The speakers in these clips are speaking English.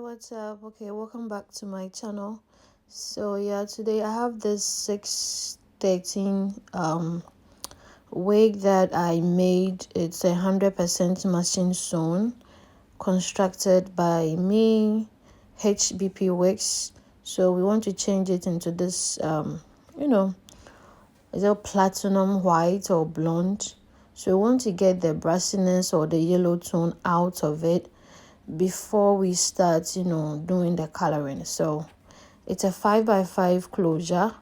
What's up? Okay, welcome back to my channel. So yeah, today I have this 613 wig that I made. It's 100% machine sewn, constructed by me, HBP WIGS. So we want to change it into this is it platinum white or blonde? So we want to get the brassiness or the yellow tone out of it before we start doing the coloring. So it's a 5x5 closure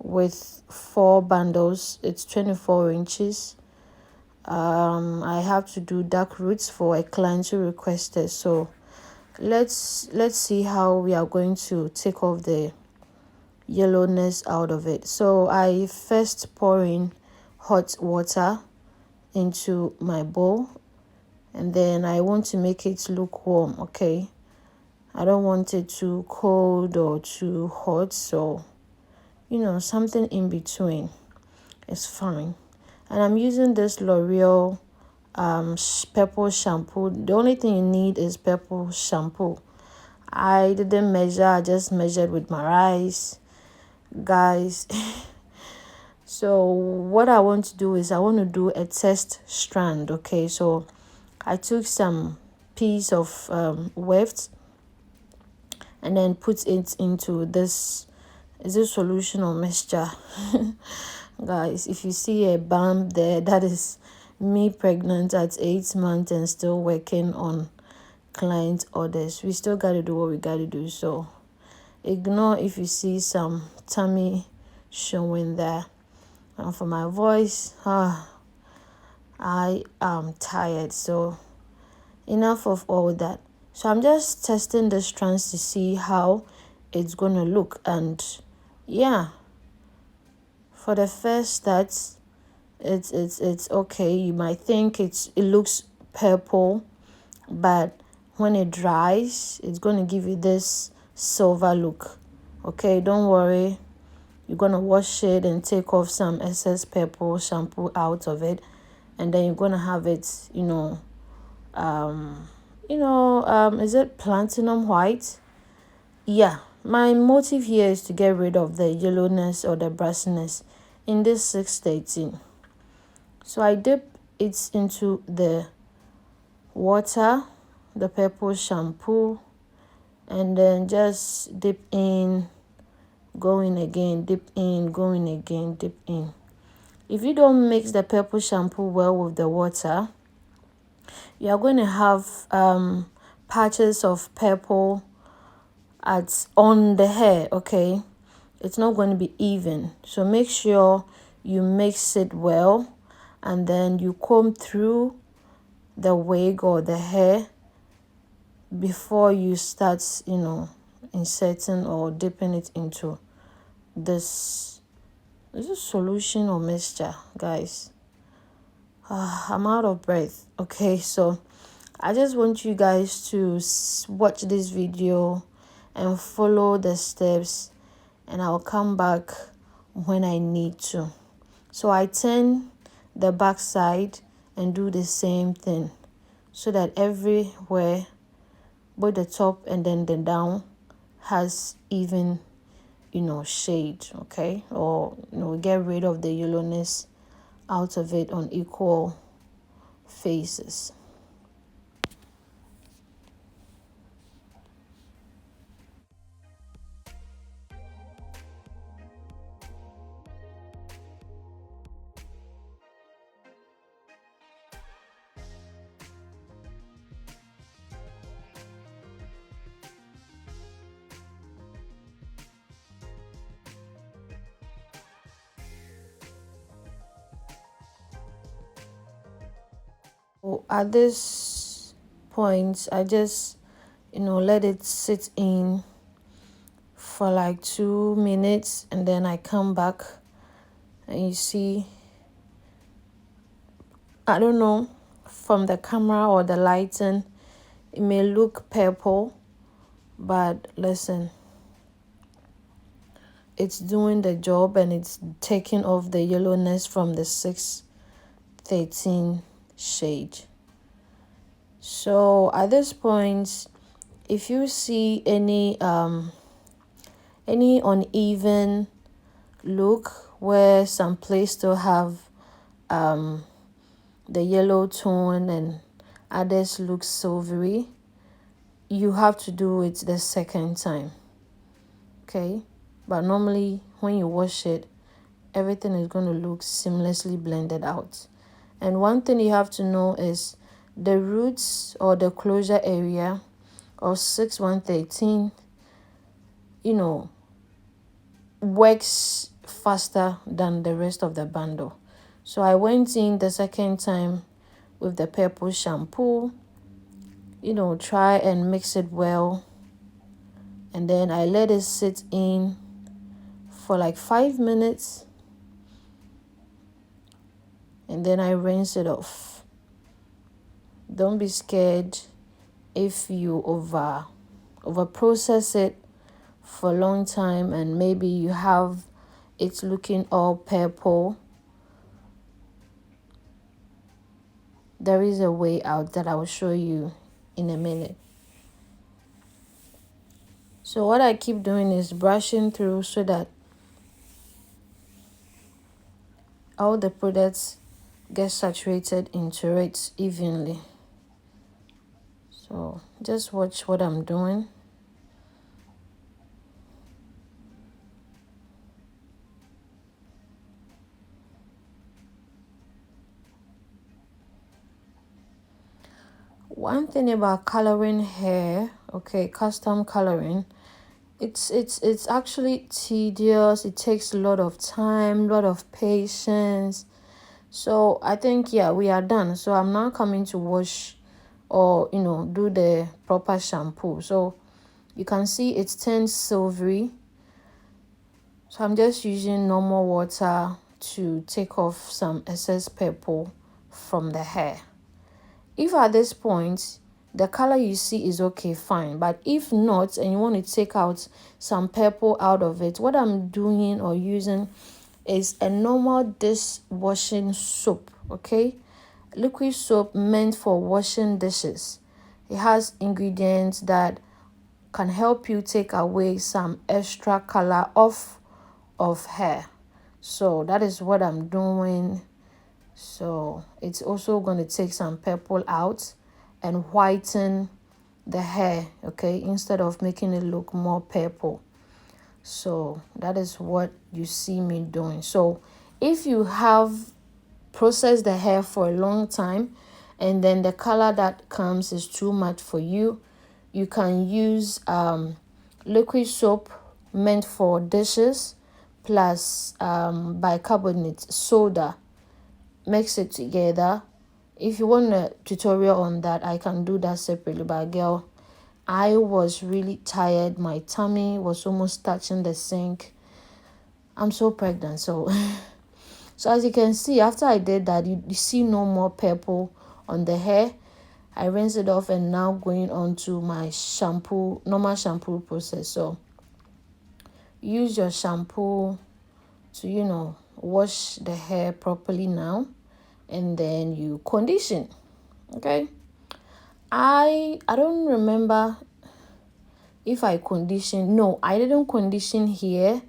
with 4 bundles. It's 24 inches. I have to do dark roots for a client who requested. So let's see how we are going to take off the yellowness out of it. So I first pour in hot water into my bowl, and then I want to make it look warm. Okay, I don't want it too cold or too hot, so something in between is fine. And I'm using this L'Oreal purple shampoo. The only thing you need is purple shampoo. I didn't measure, I just measured with my eyes, guys. So what I want to do is I want to do a test strand. Okay, so I took some piece of weft and then put it into this. Is it solution or mixture? Guys, if you see a bump there, that is me pregnant at 8 months and still working on client orders. We still got to do what we got to do. So ignore if you see some tummy showing there. And for my voice, I am tired. So enough of all that. So I'm just testing the strands to see how it's gonna look. And yeah, for the first start, it's okay. You might think it looks purple, but when it dries, it's gonna give you this silver look. Okay, don't worry. You're gonna wash it and take off some excess purple shampoo out of it, and then you're gonna have it, is it platinum white? Yeah, my motive here is to get rid of the yellowness or the brassiness in this 613. So I dip it into the water, the purple shampoo, and then just dip in, going again, dip in, going again, dip in. If you don't mix the purple shampoo well with the water, you are going to have patches of purple on the hair. Okay, it's not going to be even, so make sure you mix it well, and then you comb through the wig or the hair before you start inserting or dipping it into this. Is it solution or mixture, guys? I'm out of breath. Okay, so I just want you guys to watch this video and follow the steps, and I'll come back when I need to. So I turn the back side and do the same thing, so that everywhere, both the top and then the down, has even shade. Okay, or get rid of the yellowness out of it on equal faces. At this point, I just let it sit in for like 2 minutes, and then I come back, and you see, I don't know, from the camera or the lighting, it may look purple, but listen, it's doing the job, and it's taking off the yellowness from the 613 shade. So at this point, If you see any uneven look where some place still have the yellow tone and others look silvery, you have to do it the second time. Okay, but normally when you wash it, everything is going to look seamlessly blended out. And one thing you have to know is the roots or the closure area of 6113, works faster than the rest of the bundle. So I went in the second time with the purple shampoo, try and mix it well. And then I let it sit in for like 5 minutes. And then I rinse it off. Don't be scared if you over process it for a long time and maybe you have it looking all purple. There is a way out that I will show you in a minute. So what I keep doing is brushing through so that all the products get saturated into it evenly. So just watch what I'm doing. One thing about coloring hair, okay, custom coloring, it's actually tedious. It takes a lot of time, a lot of patience. So I think, yeah, we are done. So I'm now coming to wash or do the proper shampoo. So you can see it's turned silvery. So I'm just using normal water to take off some excess purple from the hair. If at this point the color you see is okay, fine. But if not, and you want to take out some purple out of it, what I'm doing or using is a normal dishwashing soap, okay? Liquid soap meant for washing dishes. It has ingredients that can help you take away some extra color off of hair. So that is what I'm doing. So it's also going to take some purple out and whiten the hair, okay, instead of making it look more purple. So that is what you see me doing. So if you have processed the hair for a long time and then the color that comes is too much for you, you can use liquid soap meant for dishes plus bicarbonate soda. Mix it together. If you want a tutorial on that, I can do that separately. But girl, I was really tired. My tummy was almost touching the sink. I'm so pregnant. So as you can see, after I did that, you see no more purple on the hair. I rinse it off and now going on to my shampoo, normal shampoo process. So use your shampoo to wash the hair properly now, and then you condition. Okay, I don't remember if I condition. No, I didn't condition here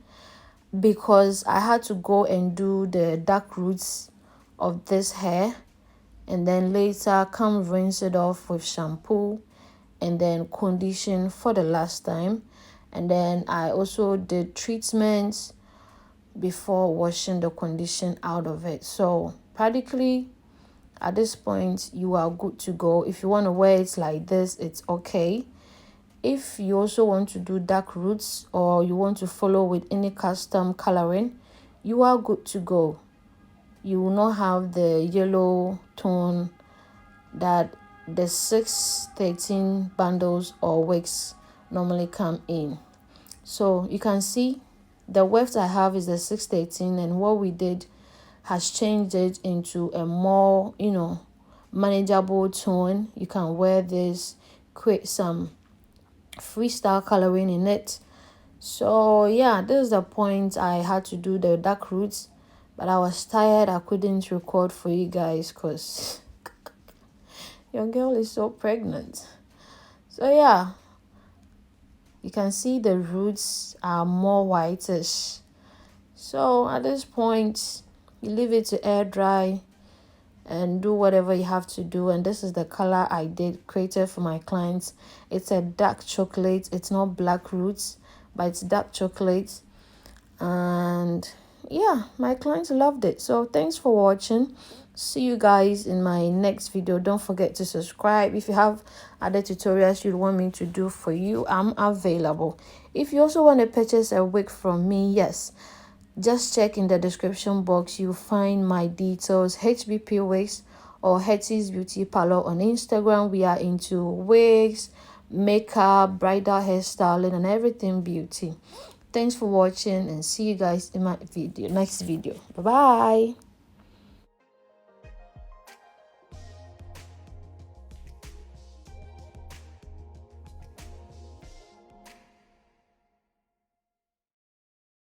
because I had to go and do the dark roots of this hair and then later come rinse it off with shampoo and then condition for the last time. And then I also did treatments before washing the condition out of it. So practically at this point you are good to go. If you want to wear it like this, it's okay. If you also want to do dark roots or you want to follow with any custom coloring, you are good to go. You will not have the yellow tone that the 613 bundles or wigs normally come in. So you can see the width I have is the 613, and what we did has changed it into a more manageable tone. You can wear this, create some freestyle coloring in it. So yeah, this is the point. I had to do the dark roots, but I was tired. I couldn't record for you guys because your girl is so pregnant. So yeah, You can see the roots are more whitish. So at this point, you leave it to air dry and do whatever you have to do. And this is the color I created for my clients. It's a dark chocolate. It's not black roots, but it's dark chocolate. And yeah, my clients loved it. So thanks for watching. See you guys in my next video. Don't forget to subscribe. If you have other tutorials you'd want me to do for you, I'm available. If you also want to purchase a wig from me, yes, just check in the description box. You'll find my details. HBP Wigs or Hetty's Beauty Parlor on Instagram. We are into wigs, makeup, bridal hairstyling, and everything beauty. Thanks for watching, and see you guys in my next video. Bye bye.